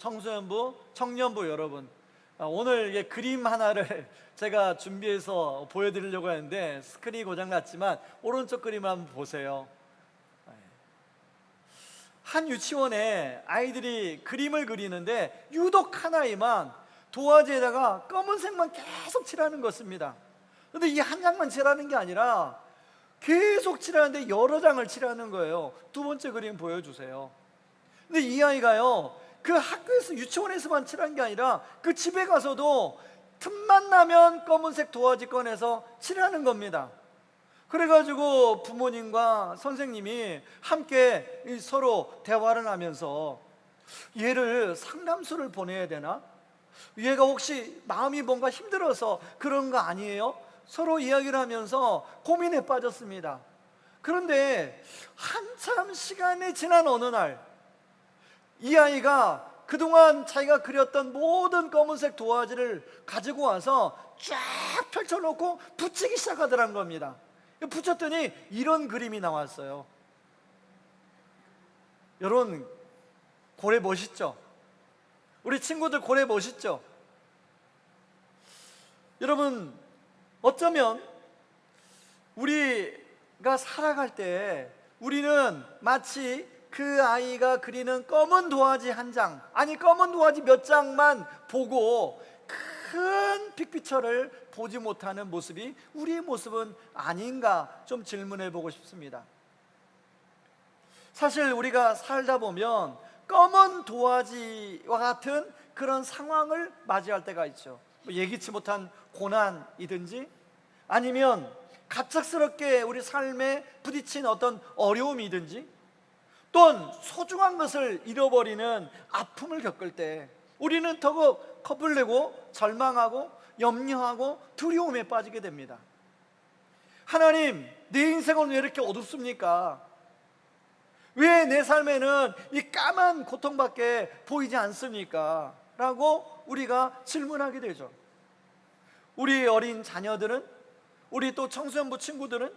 청소년부, 청년부 여러분, 오늘 그림 하나를 제가 준비해서 보여드리려고 하는데 스크린이 고장났지만 오른쪽 그림을 한번 보세요. 한 유치원에 아이들이 그림을 그리는데 유독 한 아이만 도화지에다가 검은색만 계속 칠하는 것입니다. 그런데 이 한 장만 칠하는 게 아니라 계속 칠하는데 여러 장을 칠하는 거예요. 두 번째 그림 보여주세요. 근데 이 아이가요, 그 학교에서 유치원에서만 칠한 게 아니라 그 집에 가서도 틈만 나면 검은색 도화지 꺼내서 칠하는 겁니다. 그래가지고 부모님과 선생님이 함께 서로 대화를 하면서 얘를 상담소를 보내야 되나? 얘가 혹시 마음이 뭔가 힘들어서 그런 거 아니에요? 서로 이야기를 하면서 고민에 빠졌습니다. 그런데 한참 시간이 지난 어느 날 이 아이가 그동안 자기가 그렸던 모든 검은색 도화지를 가지고 와서 쫙 펼쳐놓고 붙이기 시작하더란 겁니다. 붙였더니 이런 그림이 나왔어요. 여러분, 고래 멋있죠? 우리 친구들 고래 멋있죠? 여러분, 어쩌면 우리가 살아갈 때 우리는 마치 그 아이가 그리는 검은 도화지 한 장, 아니 검은 도화지 몇 장만 보고 큰 빅피처를 보지 못하는 모습이 우리의 모습은 아닌가 좀 질문해 보고 싶습니다. 사실 우리가 살다 보면 검은 도화지와 같은 그런 상황을 맞이할 때가 있죠. 예기치 못한 고난이든지 아니면 갑작스럽게 우리 삶에 부딪힌 어떤 어려움이든지 또는 소중한 것을 잃어버리는 아픔을 겪을 때 우리는 더욱 겁을 내고 절망하고 염려하고 두려움에 빠지게 됩니다. 하나님, 내 인생은 왜 이렇게 어둡습니까? 왜 내 삶에는 이 까만 고통밖에 보이지 않습니까? 라고 우리가 질문하게 되죠. 우리 어린 자녀들은, 우리 또 청소년부 친구들은,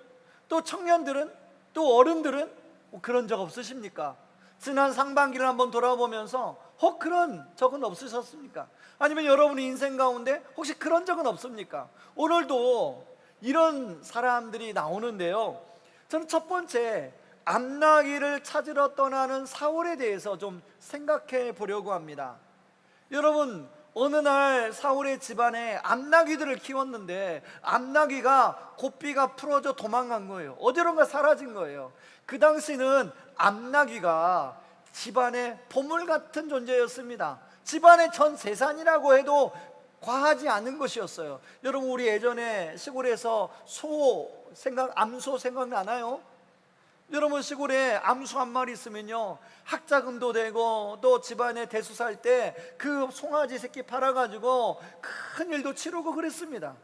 또 청년들은, 또 어른들은 그런 적 없으십니까? 지난 상반기를 한번 돌아보면서 그런 적은 없으셨습니까? 아니면 여러분의 인생 가운데 혹시 그런 적은 없습니까? 오늘도 이런 사람들이 나오는데요, 저는 첫 번째 암나귀를 찾으러 떠나는 사울에 대해서 좀 생각해 보려고 합니다. 여러분, 어느 날 사울의 집안에 암나귀들을 키웠는데 암나귀가 고삐가 풀어져 도망간 거예요. 어디론가 사라진 거예요. 그 당시는 암나귀가 집안의 보물 같은 존재였습니다. 집안의 전 재산이라고 해도 과하지 않은 것이었어요. 여러분, 우리 예전에 시골에서 암소 생각나나요? 여러분, 시골에 암소 한 마리 있으면요 학자금도 되고 또 집안에 대수 살 때 그 송아지 새끼 팔아가지고 큰 일도 치르고 그랬습니다.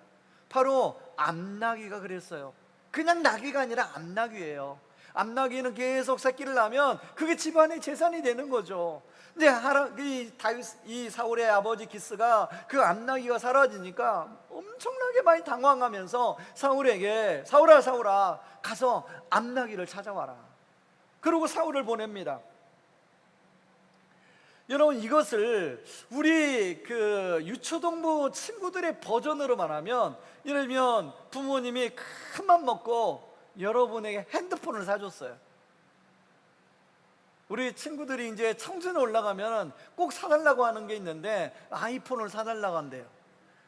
바로 암나귀가 그랬어요. 그냥 나귀가 아니라 암나귀예요. 암나귀는 계속 새끼를 낳으면 그게 집안의 재산이 되는 거죠. 근데 이 사울의 아버지 기스가 그 암나귀가 사라지니까 엄청나게 많이 당황하면서 사울에게 사울아 가서 암나귀를 찾아와라. 그러고 사울을 보냅니다. 여러분, 이것을 우리 유초동부 친구들의 버전으로 말하면, 예를 들면 부모님이 큰맘 먹고 여러분에게 핸드폰을 사줬어요. 우리 친구들이 이제 청소년에 올라가면 꼭 사달라고 하는 게 있는데 아이폰을 사달라고 한대요.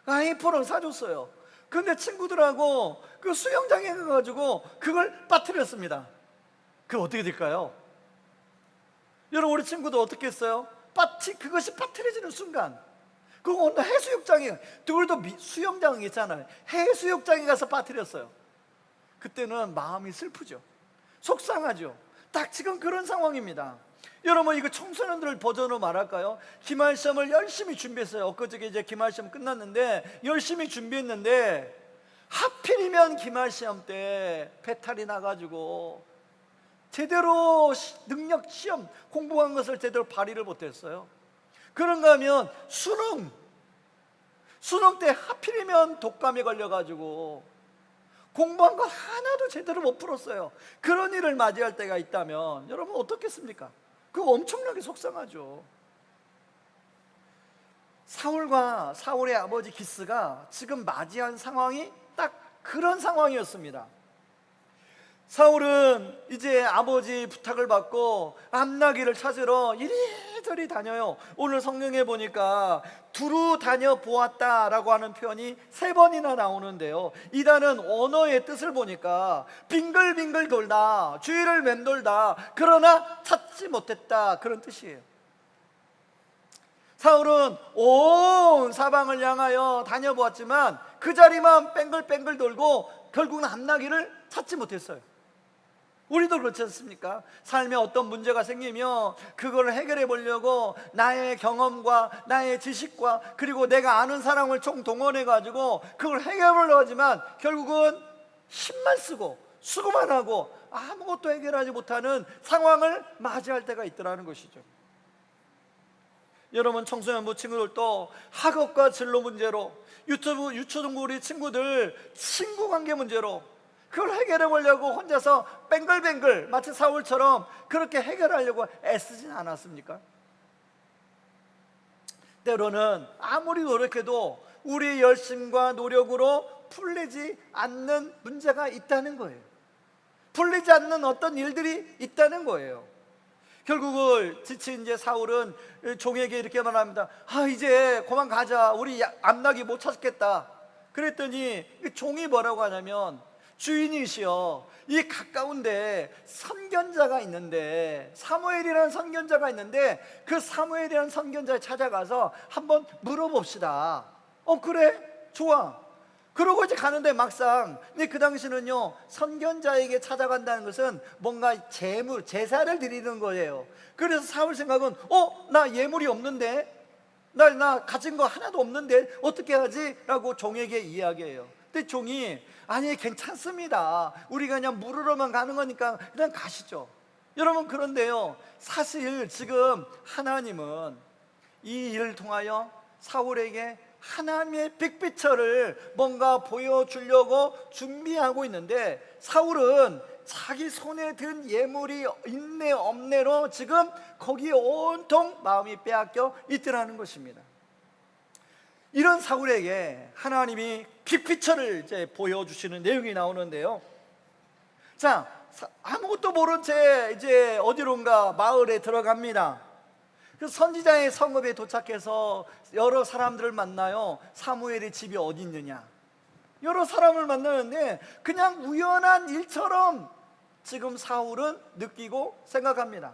아이폰을 사줬어요. 그런데 친구들하고 그 수영장에 가가지고 그걸 빠뜨렸습니다. 그게 어떻게 될까요? 여러분, 우리 친구도 어떻게 했어요? 그것이 빠뜨려지는 순간, 그거 어느 해수욕장에, 둘도 수영장 있잖아요. 해수욕장에 가서 빠뜨렸어요. 그때는 마음이 슬프죠. 속상하죠. 딱 지금 그런 상황입니다. 여러분, 이거 청소년들 버전으로 말할까요? 기말시험을 열심히 준비했어요. 엊그저께 이제 기말시험 끝났는데 열심히 준비했는데 하필이면 기말시험 때 배탈이 나가지고 제대로 능력 시험 공부한 것을 제대로 발휘를 못했어요. 그런가 하면 수능 때 하필이면 독감에 걸려가지고 공부한 거 하나도 제대로 못 풀었어요. 그런 일을 맞이할 때가 있다면 여러분 어떻겠습니까? 그거 엄청나게 속상하죠. 사울과 사울의 아버지 기스가 지금 맞이한 상황이 딱 그런 상황이었습니다. 사울은 이제 아버지 부탁을 받고 암나귀를 찾으러 이리저리 다녀요. 오늘 성경에 보니까 두루 다녀보았다라고 하는 표현이 3번이나 나오는데요, 이 단은 언어의 뜻을 보니까 빙글빙글 돌다, 주위를 맴돌다, 그러나 찾지 못했다, 그런 뜻이에요. 사울은 온 사방을 향하여 다녀보았지만 그 자리만 뺑글뺑글 돌고 결국은 암나귀를 찾지 못했어요. 우리도 그렇지 않습니까? 삶에 어떤 문제가 생기면 그걸 해결해 보려고 나의 경험과 나의 지식과 그리고 내가 아는 사람을 총동원해 가지고 그걸 해결하려고 하지만 결국은 힘만 쓰고 수고만 하고 아무것도 해결하지 못하는 상황을 맞이할 때가 있더라는 것이죠. 여러분, 청소년부 친구들도 학업과 진로 문제로, 유초등부 우리 친구들 친구 관계 문제로 그걸 해결해 보려고 혼자서 뱅글뱅글 마치 사울처럼 그렇게 해결하려고 애쓰진 않았습니까? 때로는 아무리 노력해도 우리의 열심과 노력으로 풀리지 않는 문제가 있다는 거예요. 풀리지 않는 어떤 일들이 있다는 거예요. 결국은 지친 이제 사울은 종에게 이렇게 말합니다. 이제 그만 가자, 우리 암나귀 못 찾겠다. 그랬더니 종이 뭐라고 하냐면, 주인이시여, 이 가까운데 선견자가 있는데, 사무엘이라는 선견자가 있는데 그 사무엘이라는 선견자에 찾아가서 한번 물어봅시다. 그래, 좋아. 그러고 이제 가는데 막상, 근데 그 당시는요, 선견자에게 찾아간다는 것은 뭔가 제물, 제사를 드리는 거예요. 그래서 사울 생각은 나 예물이 없는데, 나 가진 거 하나도 없는데 어떻게 하지? 라고 종에게 이야기해요. 근데 종이 아니 괜찮습니다, 우리가 그냥 물으러만 가는 거니까 그냥 가시죠. 여러분, 그런데요, 사실 지금 하나님은 이 일을 통하여 사울에게 하나님의 빅피처를 뭔가 보여주려고 준비하고 있는데, 사울은 자기 손에 든 예물이 있네 없네로 지금 거기에 온통 마음이 빼앗겨 있더라는 것입니다. 이런 사울에게 하나님이 빅피처를 이제 보여주시는 내용이 나오는데요, 자, 아무것도 모른 채 이제 어디론가 마을에 들어갑니다. 그 선지자의 성읍에 도착해서 여러 사람들을 만나요. 사무엘의 집이 어디 있느냐, 여러 사람을 만나는데 그냥 우연한 일처럼 지금 사울은 느끼고 생각합니다.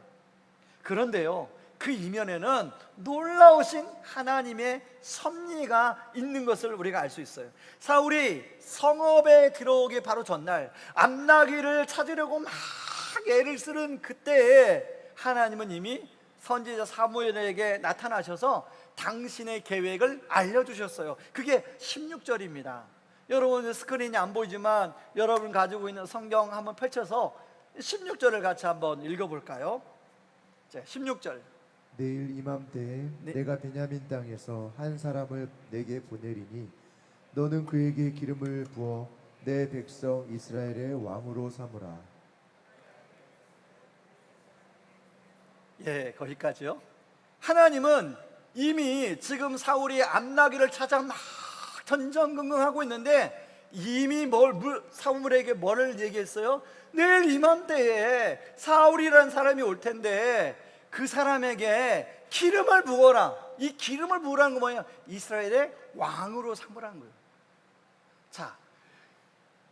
그런데요, 그 이면에는 놀라우신 하나님의 섭리가 있는 것을 우리가 알 수 있어요. 사울이 성읍에 들어오기 바로 전날 암나귀를 찾으려고 막 애를 쓰는 그때에 하나님은 이미 선지자 사무엘에게 나타나셔서 당신의 계획을 알려주셨어요. 그게 16절입니다. 여러분, 스크린이 안 보이지만 여러분 가지고 있는 성경 한번 펼쳐서 16절을 같이 한번 읽어볼까요? 자, 16절. 내일 이맘때에 내가 베냐민 땅에서 한 사람을 내게 보내리니 너는 그에게 기름을 부어 내 백성 이스라엘의 왕으로 삼으라. 예, 거기까지요. 하나님은 이미 지금 사울이 암나귀를 찾아 막 전전긍긍하고 있는데 이미 사울에게 뭐를 얘기했어요? 내일 이맘때에 사울이라는 사람이 올 텐데 그 사람에게 기름을 부어라. 이 기름을 부으라는 건 뭐예요? 이스라엘의 왕으로 삼으라는 거예요. 자,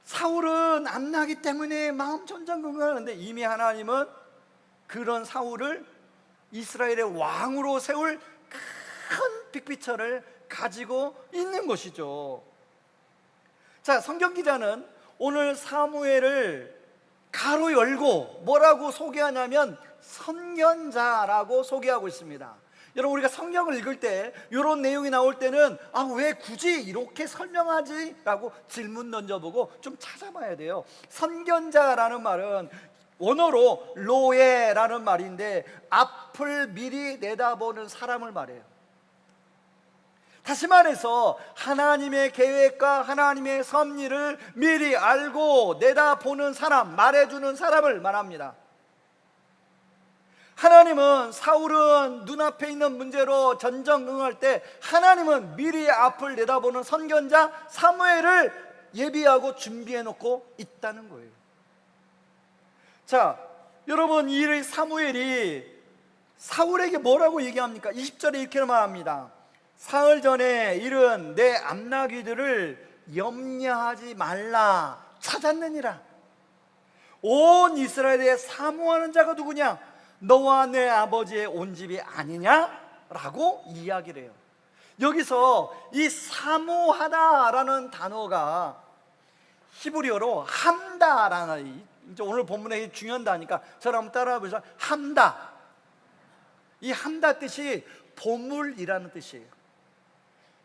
사울은 암나귀 때문에 마음 전전긍긍하는데 이미 하나님은 그런 사울을 이스라엘의 왕으로 세울 큰 빅피처를 가지고 있는 것이죠. 자, 성경 기자는 오늘 사무엘을 가로 열고 뭐라고 소개하냐면 선견자라고 소개하고 있습니다. 여러분, 우리가 성경을 읽을 때 이런 내용이 나올 때는 왜 굳이 이렇게 설명하지? 라고 질문 던져보고 좀 찾아봐야 돼요. 선견자라는 말은 원어로 로에라는 말인데 앞을 미리 내다보는 사람을 말해요. 다시 말해서 하나님의 계획과 하나님의 섭리를 미리 알고 내다보는 사람, 말해주는 사람을 말합니다. 하나님은 사울은 눈앞에 있는 문제로 전전긍긍할 때 하나님은 미래의 앞을 내다보는 선견자 사무엘을 예비하고 준비해 놓고 있다는 거예요. 자, 여러분, 이 사무엘이 사울에게 뭐라고 얘기합니까? 20절에 이렇게 말합니다. 사흘 전에 이른 내 암나귀들을 염려하지 말라 찾았느니라. 온 이스라엘에 사모하는 자가 누구냐? 너와 내 아버지의 온 집이 아니냐라고 이야기를 해요. 여기서 이 사모하다라는 단어가 히브리어로 함다라는, 이제 오늘 본문의 중요한 단어니까 저를 한번 따라해 보시죠. 함다. 이 함다 뜻이 보물이라는 뜻이에요.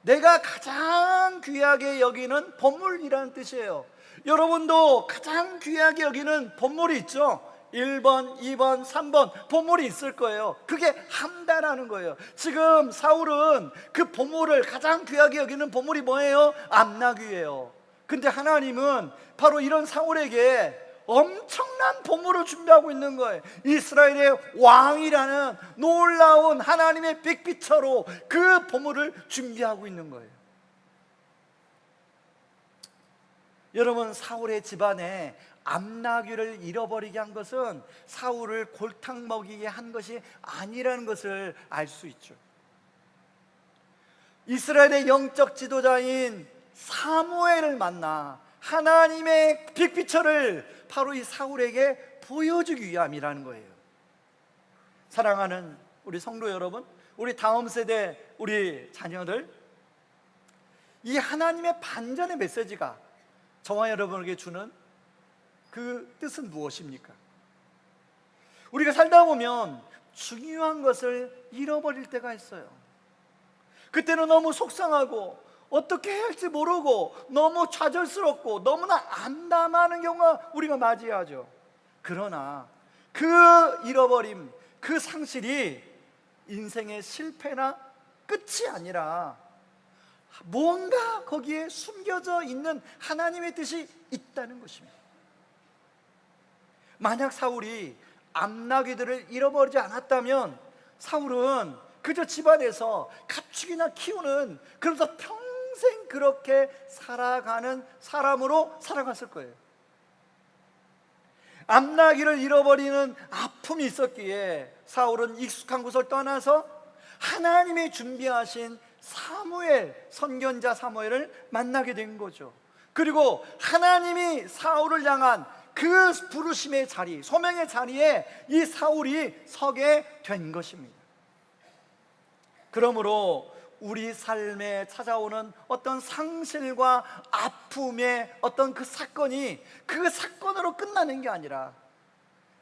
내가 가장 귀하게 여기는 보물이라는 뜻이에요. 여러분도 가장 귀하게 여기는 보물이 있죠? 1번, 2번, 3번 보물이 있을 거예요. 그게 함다라는 거예요. 지금 사울은 그 보물을 가장 귀하게 여기는 보물이 뭐예요? 암나귀예요. 근데 하나님은 바로 이런 사울에게 엄청난 보물을 준비하고 있는 거예요. 이스라엘의 왕이라는 놀라운 하나님의 빅피처로 그 보물을 준비하고 있는 거예요. 여러분, 사울의 집안에 암나귀를 잃어버리게 한 것은 사울을 골탕 먹이게 한 것이 아니라는 것을 알 수 있죠. 이스라엘의 영적 지도자인 사무엘을 만나 하나님의 빅피처를 바로 이 사울에게 보여주기 위함이라는 거예요. 사랑하는 우리 성도 여러분, 우리 다음 세대 우리 자녀들, 이 하나님의 반전의 메시지가 저와 여러분에게 주는 그 뜻은 무엇입니까? 우리가 살다 보면 중요한 것을 잃어버릴 때가 있어요. 그때는 너무 속상하고 어떻게 해야 할지 모르고 너무 좌절스럽고 너무나 암담하는 경우가 우리가 맞이하죠. 그러나 그 잃어버림, 그 상실이 인생의 실패나 끝이 아니라 뭔가 거기에 숨겨져 있는 하나님의 뜻이 있다는 것입니다. 만약 사울이 암나귀들을 잃어버리지 않았다면 사울은 그저 집안에서 가축이나 키우는, 그래서 평생 그렇게 살아가는 사람으로 살아갔을 거예요. 암나귀를 잃어버리는 아픔이 있었기에 사울은 익숙한 곳을 떠나서 하나님이 준비하신 사무엘, 선견자 사무엘을 만나게 된 거죠. 그리고 하나님이 사울을 향한 그 부르심의 자리, 소명의 자리에 이 사울이 서게 된 것입니다. 그러므로 우리 삶에 찾아오는 어떤 상실과 아픔의 어떤 그 사건이 그 사건으로 끝나는 게 아니라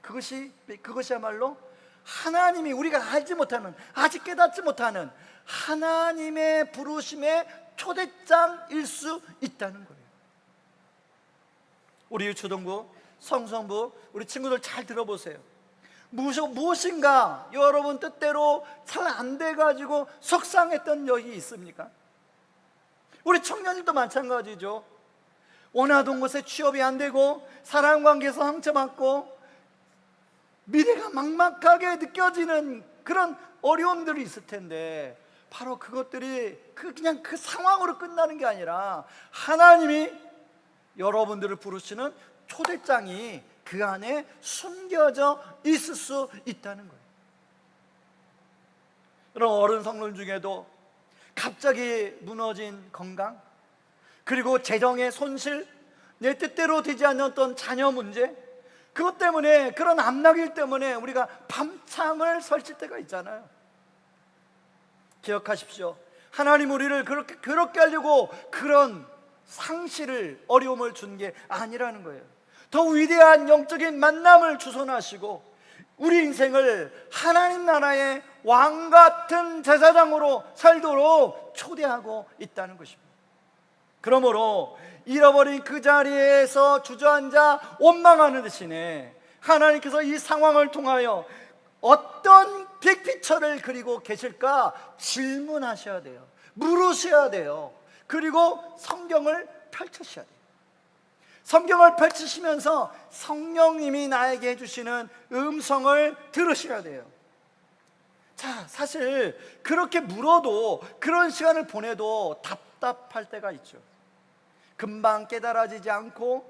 그것이야말로 하나님이 우리가 알지 못하는, 아직 깨닫지 못하는 하나님의 부르심의 초대장일 수 있다는 거예요. 우리 유초동부, 성성부, 우리 친구들 잘 들어보세요. 무엇인가 여러분 뜻대로 잘 안 돼가지고 속상했던 적이 있습니까? 우리 청년들도 마찬가지죠. 원하던 곳에 취업이 안 되고 사랑관계에서 상처받고 미래가 막막하게 느껴지는 그런 어려움들이 있을 텐데, 바로 그것들이 그냥 그 상황으로 끝나는 게 아니라 하나님이 여러분들을 부르시는 초대장이 그 안에 숨겨져 있을 수 있다는 거예요. 여러분, 어른 성도들 중에도 갑자기 무너진 건강, 그리고 재정의 손실, 내 뜻대로 되지 않았던 자녀 문제, 그것 때문에, 그런 암나귀 때문에 우리가 밤참을 설칠 때가 있잖아요. 기억하십시오. 하나님 우리를 그렇게 하려고 그런 상실을, 어려움을 준 게 아니라는 거예요. 더 위대한 영적인 만남을 주선하시고 우리 인생을 하나님 나라의 왕 같은 제사장으로 살도록 초대하고 있다는 것입니다. 그러므로 잃어버린 그 자리에서 주저앉아 원망하는 대신에 하나님께서 이 상황을 통하여 어떤 빅피처를 그리고 계실까 질문하셔야 돼요. 물으셔야 돼요. 그리고 성경을 펼치셔야 돼요. 성경을 펼치시면서 성령님이 나에게 해주시는 음성을 들으셔야 돼요. 자, 사실 그렇게 물어도, 그런 시간을 보내도 답답할 때가 있죠. 금방 깨달아지지 않고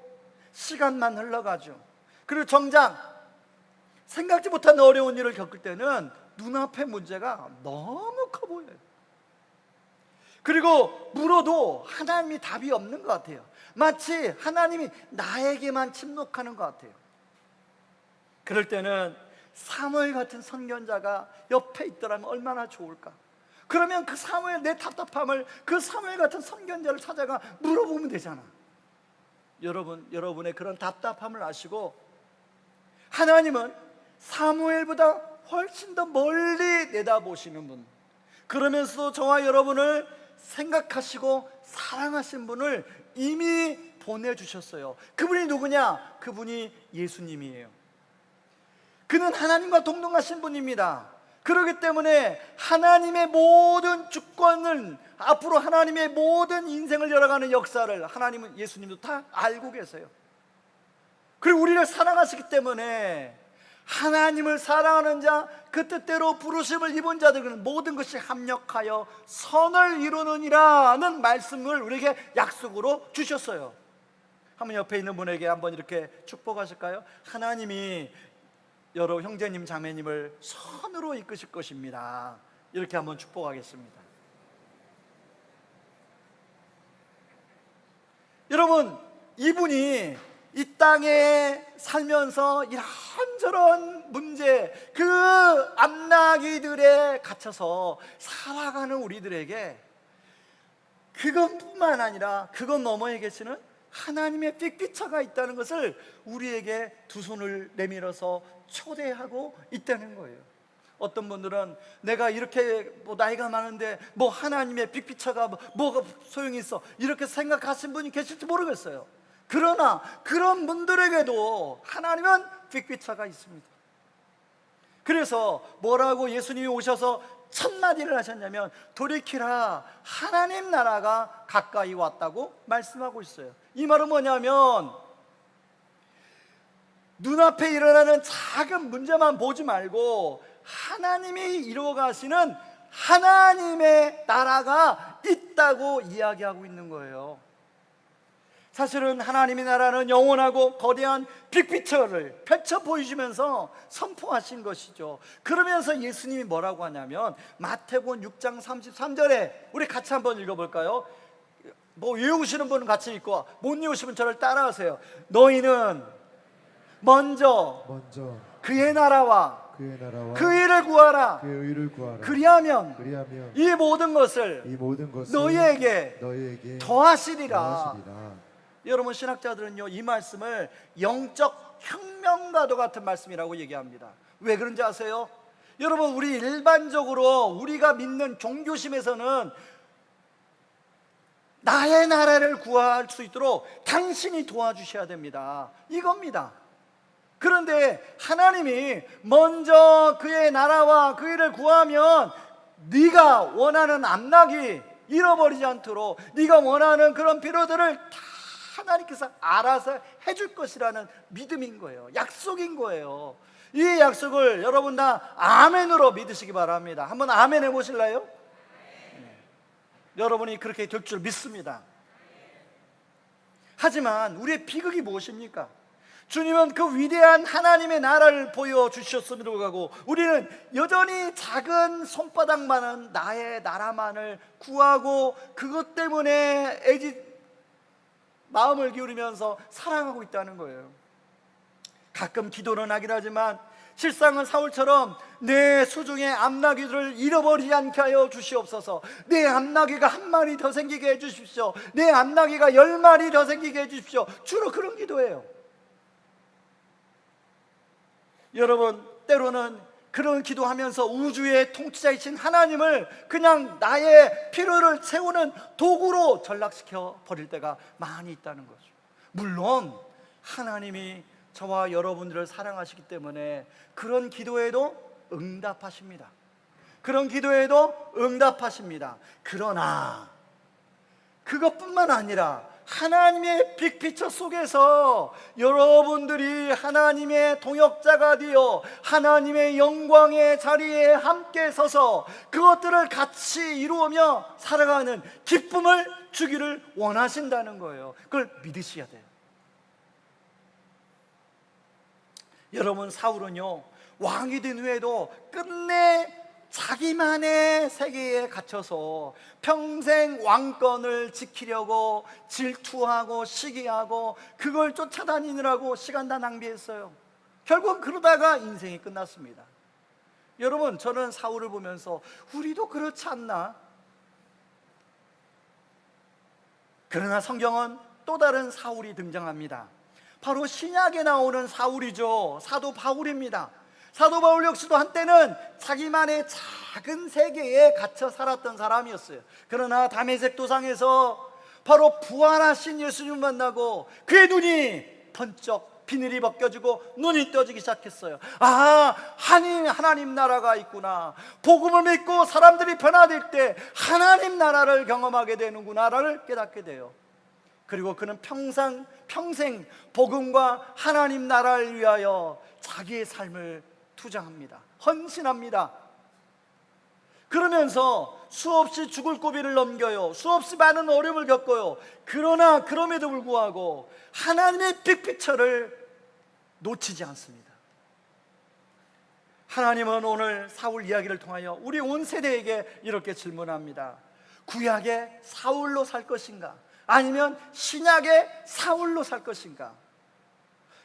시간만 흘러가죠. 그리고 정작 생각지 못한 어려운 일을 겪을 때는 눈앞의 문제가 너무 커 보여요. 그리고 물어도 하나님이 답이 없는 것 같아요. 마치 하나님이 나에게만 침묵하는 것 같아요. 그럴 때는 사무엘 같은 선견자가 옆에 있더라면 얼마나 좋을까. 그러면 그 사무엘, 내 답답함을 그 사무엘 같은 선견자를 찾아가 물어보면 되잖아. 여러분의 그런 답답함을 아시고 하나님은 사무엘보다 훨씬 더 멀리 내다보시는 분, 그러면서 저와 여러분을 생각하시고 사랑하신 분을 이미 보내주셨어요. 그분이 누구냐? 그분이 예수님이에요. 그는 하나님과 동등하신 분입니다. 그렇기 때문에 하나님의 모든 주권을, 앞으로 하나님의 모든 인생을 열어가는 역사를 하나님은, 예수님도 다 알고 계세요. 그리고 우리를 사랑하시기 때문에 하나님을 사랑하는 자, 그 뜻대로 부르심을 입은 자들은 모든 것이 합력하여 선을 이루느니라는 말씀을 우리에게 약속으로 주셨어요. 한번 옆에 있는 분에게 한번 이렇게 축복하실까요? 하나님이 여러 형제님 자매님을 선으로 이끄실 것입니다. 이렇게 한번 축복하겠습니다. 여러분, 이분이 이 땅에 살면서 이런저런 문제, 그 암나기들에 갇혀서 살아가는 우리들에게 그것뿐만 아니라 그것 너머에 계시는 하나님의 빅피처가 있다는 것을 우리에게 두 손을 내밀어서 초대하고 있다는 거예요. 어떤 분들은 내가 이렇게 나이가 많은데 하나님의 빅피처가 뭐가 소용이 있어, 이렇게 생각하신 분이 계실지 모르겠어요. 그러나 그런 분들에게도 하나님은 빅피처가 있습니다. 그래서 뭐라고 예수님이 오셔서 첫 마디를 하셨냐면, 돌이키라, 하나님 나라가 가까이 왔다고 말씀하고 있어요. 이 말은 뭐냐면, 눈앞에 일어나는 작은 문제만 보지 말고 하나님이 이루어가시는 하나님의 나라가 있다고 이야기하고 있는 거예요. 사실은 하나님의 나라는 영원하고 거대한 빅피처를 펼쳐 보이시면서 선포하신 것이죠. 그러면서 예수님이 뭐라고 하냐면, 마태복음 6장 33절에 우리 같이 한번 읽어볼까요? 외우시는 분은 같이 읽고 못 외우시면 저를 따라하세요. 너희는 먼저 그의 나라와 그 일을 구하라. 그리하면 이 모든 것을 너희에게 더하시리라. 여러분, 신학자들은요, 이 말씀을 영적 혁명과도 같은 말씀이라고 얘기합니다. 왜 그런지 아세요? 여러분, 우리 일반적으로 우리가 믿는 종교심에서는 나의 나라를 구할 수 있도록 당신이 도와주셔야 됩니다, 이겁니다. 그런데 하나님이 먼저 그의 나라와 그 일을 구하면 네가 원하는 암나기 잃어버리지 않도록, 네가 원하는 그런 필요들을 다 하나님께서 알아서 해줄 것이라는 믿음인 거예요. 약속인 거예요. 이 약속을 여러분 다 아멘으로 믿으시기 바랍니다. 한번 아멘 해보실래요? 네. 여러분이 그렇게 될 줄 믿습니다. 하지만 우리의 비극이 무엇입니까? 주님은 그 위대한 하나님의 나라를 보여주셨음에도 불구하고 우리는 여전히 작은 손바닥만한 나의 나라만을 구하고 그것 때문에 마음을 기울이면서 사랑하고 있다는 거예요. 가끔 기도는 하긴 하지만 실상은 사울처럼 내 수중의 암나귀들을 잃어버리지 않게 하여 주시옵소서, 내 암나귀가 한 마리 더 생기게 해주십시오, 내 암나귀가 10마리 더 생기게 해주십시오, 주로 그런 기도예요. 여러분, 때로는 그런 기도하면서 우주의 통치자이신 하나님을 그냥 나의 필요를 채우는 도구로 전락시켜 버릴 때가 많이 있다는 거죠. 물론 하나님이 저와 여러분들을 사랑하시기 때문에 그런 기도에도 응답하십니다. 그런 기도에도 응답하십니다. 그러나 그것뿐만 아니라 하나님의 빅피처 속에서 여러분들이 하나님의 동역자가 되어 하나님의 영광의 자리에 함께 서서 그것들을 같이 이루며 살아가는 기쁨을 주기를 원하신다는 거예요. 그걸 믿으셔야 돼요. 여러분, 사울은요, 왕이 된 후에도 끝내 자기만의 세계에 갇혀서 평생 왕권을 지키려고 질투하고 시기하고 그걸 쫓아다니느라고 시간 다 낭비했어요. 결국 그러다가 인생이 끝났습니다. 여러분, 저는 사울을 보면서 우리도 그렇지 않나? 그러나 성경은 또 다른 사울이 등장합니다. 바로 신약에 나오는 사울이죠. 사도 바울입니다. 사도 바울 역시도 한때는 자기만의 작은 세계에 갇혀 살았던 사람이었어요. 그러나 다메섹 도상에서 바로 부활하신 예수님을 만나고 그의 눈이 번쩍 비늘이 벗겨지고 눈이 떠지기 시작했어요. 아, 하나님 나라가 있구나. 복음을 믿고 사람들이 변화될 때 하나님 나라를 경험하게 되는구나를 깨닫게 돼요. 그리고 그는 평생 복음과 하나님 나라를 위하여 자기의 삶을 투자합니다. 헌신합니다. 그러면서 수없이 죽을 고비를 넘겨요. 수없이 많은 어려움을 겪어요. 그러나 그럼에도 불구하고 하나님의 빅피처를 놓치지 않습니다. 하나님은 오늘 사울 이야기를 통하여 우리 온 세대에게 이렇게 질문합니다. 구약의 사울로 살 것인가? 아니면 신약의 사울로 살 것인가?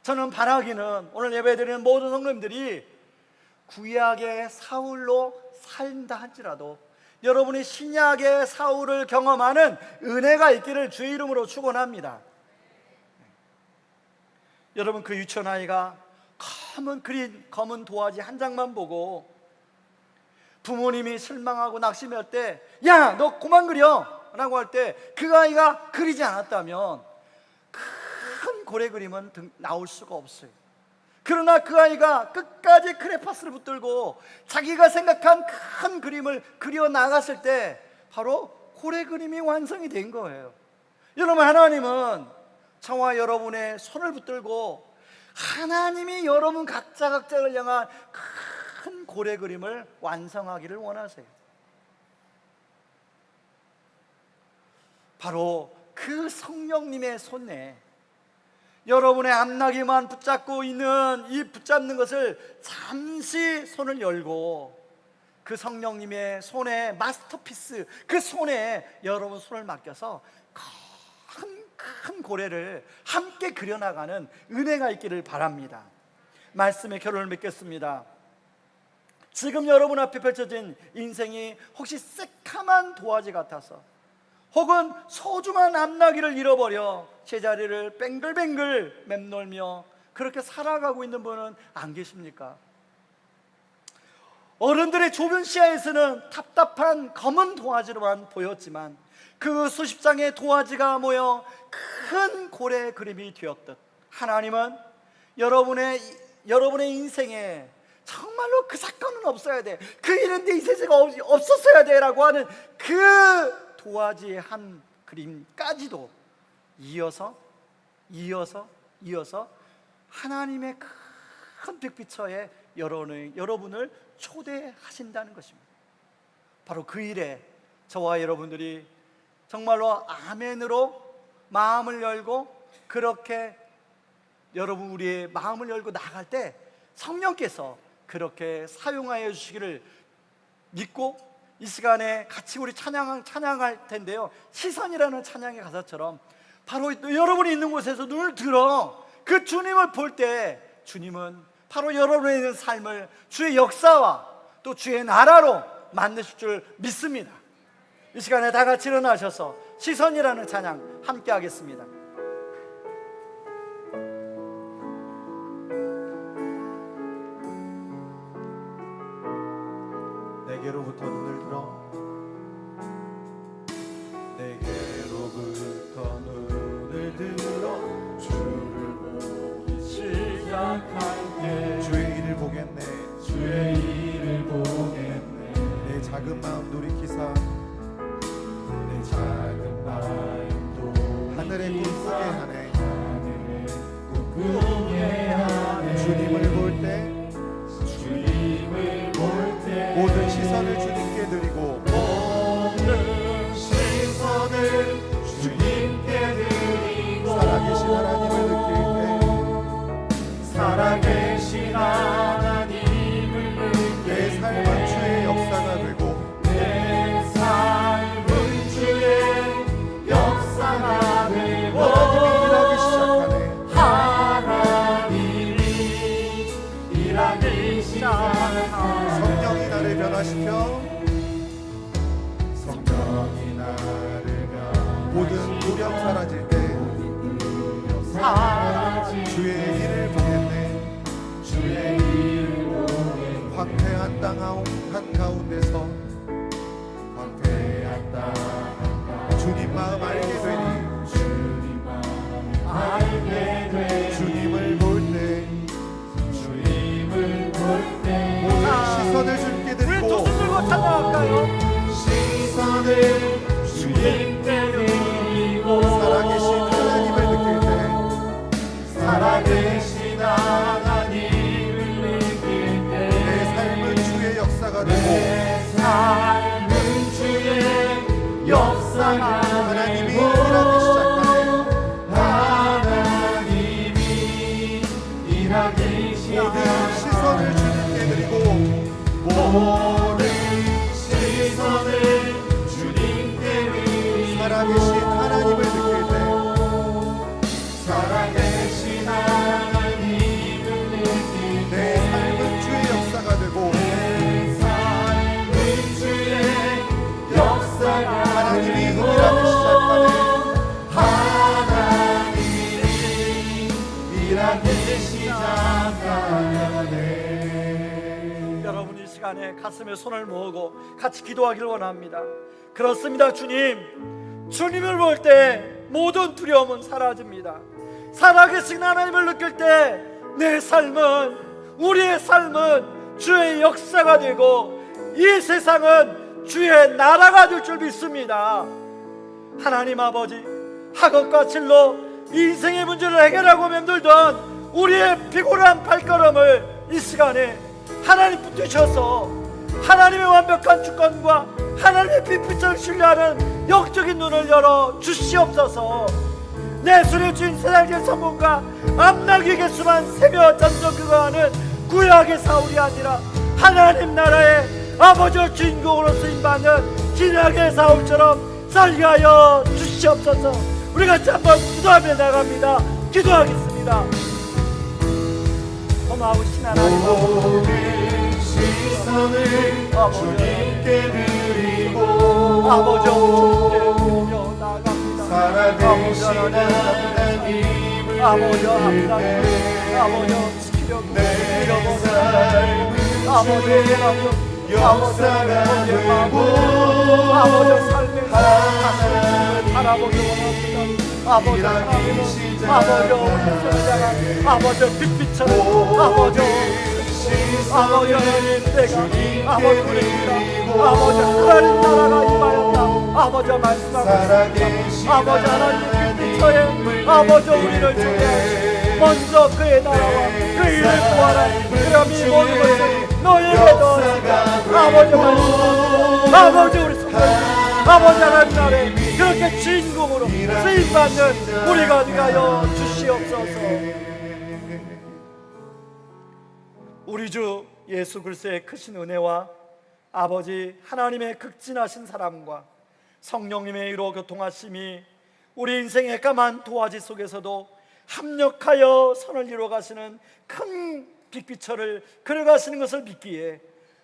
저는 바라기는 오늘 예배드리는 모든 성도님들이 구약의 사울로 산다 할지라도 여러분이 신약의 사울을 경험하는 은혜가 있기를 주의 이름으로 축원합니다. 여러분, 그 유치원 아이가 검은 도화지 한 장만 보고 부모님이 실망하고 낙심할 때, 야, 너 그만 그려 라고 할 때 그 아이가 그리지 않았다면 큰 고래 그림은 나올 수가 없어요. 그러나 그 아이가 끝까지 크레파스를 붙들고 자기가 생각한 큰 그림을 그려 나갔을 때 바로 고래 그림이 완성이 된 거예요. 여러분, 하나님은 저와 여러분의 손을 붙들고 하나님이 여러분 각자를 향한 큰 고래 그림을 완성하기를 원하세요. 바로 그 성령님의 손에 여러분의 앞나기만 붙잡고 있는 이 붙잡는 것을 잠시 손을 열고 그 성령님의 손에 마스터피스, 그 손에 여러분 손을 맡겨서 큰 고래를 함께 그려나가는 은혜가 있기를 바랍니다. 말씀의 결론을 맺겠습니다. 지금 여러분 앞에 펼쳐진 인생이 혹시 새카만 도화지 같아서 혹은 소중한 앞나기를 잃어버려 제자리를 뱅글뱅글 맴돌며 그렇게 살아가고 있는 분은 안 계십니까? 어른들의 좁은 시야에서는 답답한 검은 도화지로만 보였지만 그 수십 장의 도화지가 모여 큰 고래 그림이 되었듯 하나님은 여러분의 인생에 정말로 그 사건은 없어야 돼, 그 일은 내 세계가 없었어야 돼 라고 하는 그 도화지의 한 그림까지도 이어서 하나님의 큰 빅피처에 여러분을 초대하신다는 것입니다. 바로 그 일에 저와 여러분들이 정말로 아멘으로 마음을 열고 그렇게 여러분 우리의 마음을 열고 나갈 때 성령께서 그렇게 사용하여 주시기를 믿고 이 시간에 같이 우리 찬양할 텐데요, 시선이라는 찬양의 가사처럼 바로 여러분이 있는 곳에서 눈을 들어 그 주님을 볼 때 주님은 바로 여러분의 있는 삶을 주의 역사와 또 주의 나라로 만드실 줄 믿습니다. 이 시간에 다 같이 일어나셔서 시선이라는 찬양 함께 하겠습니다. 내게로부터 눈을 들어 주를 보기 시작할 때 주의 일을 보겠네, 주의 일을 보겠네. 내 작은 마음 돌이키사 내 작은 마음도 하늘의 위력 사라질 때 주의 일을 보겠네. 주의 일을 보겠네. 황폐한 땅 한가운데서 황폐한 땅 주님 마음 알게 되니 주님을 볼 때 모든 시선을 주님께 우리 드리고 두 손 들고 찬양할까요? 시선을 주님께 드리고 살아계신 하나님을 느낄 때 살아계신 하나님을 느낄 때 내 삶은 주의 역사가 되고 하나님이 일하기 시작하네. 모든 시선을 주님께 드리고 모든 시선을 주님께 드리고 살아계신 하나님을 느낄 때 살아계신 하나님을 느낄 때 내 삶은 주의 역사가 되고 하나님이 일하기 시작하네. 여러분 이 시간에 가슴에 손을 모으고 같이 기도하기를 원합니다. 그렇습니다. 주님을 볼 때 모든 두려움은 사라집니다. 살아계신 하나님을 느낄 때 내 삶은, 우리의 삶은 주의 역사가 되고 이 세상은 주의 나라가 될 줄 믿습니다. 하나님 아버지, 학업과 진로, 인생의 문제를 해결하고 맴돌던 우리의 피곤한 발걸음을 이 시간에 하나님 붙드셔서 하나님의 완벽한 주권과 하나님의 빛빛을 신뢰하는 영적인 눈을 열어 주시옵소서. 내 술의 주인 세상의 성공과 암나귀에게 수만 세며 전전 그거하는 구약의 사울이 아니라 하나님 나라의 아버지와 주인공으로 쓰임받는 진약의 사울처럼 살게 하여 주시옵소서. 우리 같이 한번 기도하며 나갑니다. 기도하겠습니다. 고마우신 하나님, 모든 시선을 주님께 드리고 아버지 주님께 드리며 나갑니다. 살아계신 하나님을 아버지 느낄 아버지 때 아버지 지키려고 내 잃어버린 삶은 아버지 주의 역사가 되고 아버지 삶의 가슴을 바라보기 원합니다. 아버지 하나님, 아버지 오늘 아버지 빛빛처럼 아버지 하나님 내가 아버지 우리입니다. 아버지 하나님 나라가 임하였다. 아버지 말씀하셨습니다. 아버지 하나님 빛빛처에 아버지 우리를 주게 먼저 그의 나라와 그 일을 구하라. 그럼 이 모든 것을 너희에게 더하시라. 아버지 말씀, 아버지 우리 성도, 아버지 하나님 아래 그렇게 주인공으로 쓰임받는 우리가 되게 하여 주시옵소서. 우리 주 예수 그리스도의 크신 은혜와 아버지 하나님의 극진하신 사랑과 성령님의 이로 교통하심이 우리 인생의 까만 도화지 속에서도 합력하여 선을 이루어 가시는 큰 빛비철을 그려가시는 것을 믿기에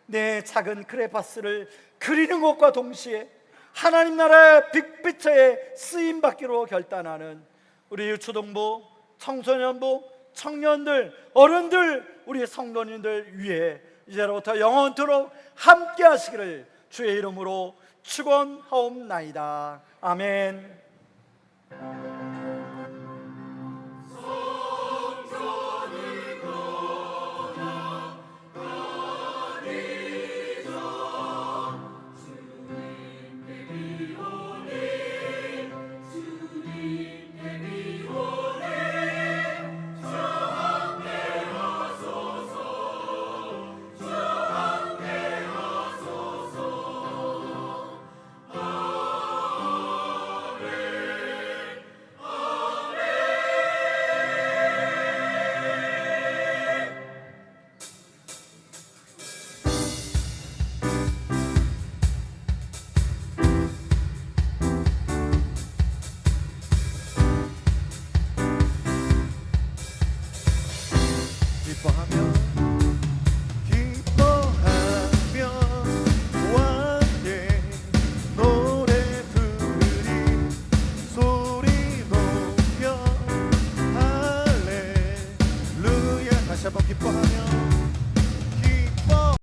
내 작은 크레파스를 그리는 것과 동시에 하나님 나라의 빛비철에 쓰임받기로 결단하는 우리 유초동부, 청소년부, 청년들, 어른들, 우리 성도님들 위해 이제로부터 영원토록 함께 하시기를 주의 이름으로 축원하옵나이다. 아멘. 기뻐하며